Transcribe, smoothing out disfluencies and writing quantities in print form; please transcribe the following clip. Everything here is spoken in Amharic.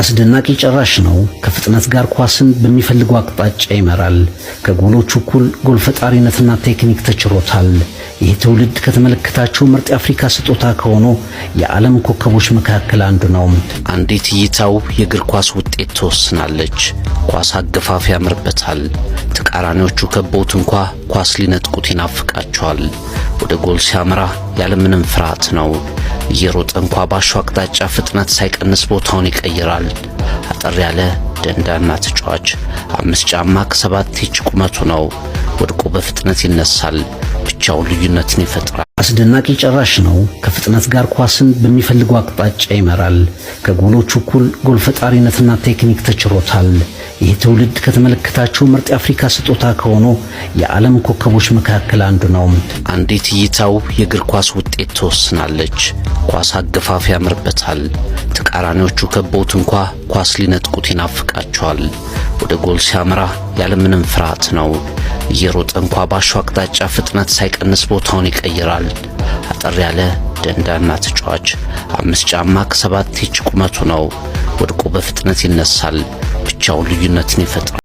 አስደናቂ ጨራሽ ነው። ከፍጥነት ጋር ኳስን በሚፈልገው አቅጣጫ ይመራል። ከጎሎቹ እኩል ጎል ፈጣሪነትና ቴክኒክ ተችሮታል። ይህ ትውልድ ከተመለከታቸው ምርጥ የአፍሪካ ስጦታ ከሆኑ የዓለም ኮከቦች መካከል አንዱ ነው። አንዲት እይታው የእግር ኳስ ውጤት ትወስናለች። ኳስ አገፋፍ ያምርበታል። ተቃራኒዎቹ ከቦት እንኳ ኳስ ሊነጥቁት ይናፍቃቸዋል። ወደ ጎል ሲያመራ ያለምንም ፍርሃት ነው። እየሮጠ እንኳ ባሻው አቅጣጫ ፍጥነት ሳይቀንስ ቦታውን ይቀይራል። አጠር ያለ ደንዳና ተጫዋች 5 ጫማ ከ7 ኢንች ቁመቱ ነው። ወድቆ በፍጥነት ይነሳል። ብቻውን ልዩነትን ይፈጥራል። አስደናቂ ጨራሽ ነው። ከፍጥነት ጋር ኳስን በሚፈልገው አቅጣጫ ይመራል። ከጎሎቹ እኩል ጎል ፈጣሪነትና ቴክኒክ ተችሮታል። ይህ ትውልድ ከተመለከታቸው ምርጥ የአፍሪካ ስጦታ ከሆኑ የዓለም ኮከቦች መካከል አንዱ ነው። አንዲት እይታው የእግር ኳስ ውጤት ትወስናለች። ኳስ አገፋፍ ያምርበታል። ተቃራኒዎቹ ከቦት እንኳ ኳስ ሊነጥቁት ይናፍቃቸዋል። ወደ ጎል ሲያመራ ያለምንም ፍርሃት ነው። እየሮጠ እንኳ ባሻው አቅጣጫ ፍጥነት ሳይቀንስ ቦታውን ይቀይራል። አጠር ያለ ደንዳና ተጫዋች 5 ጫማ ከ7 ኢንች ቁመቱ ነው። ወድቆ በፍጥነት ይነሳል። ብቻውን ልዩነትን ይፈጥራል።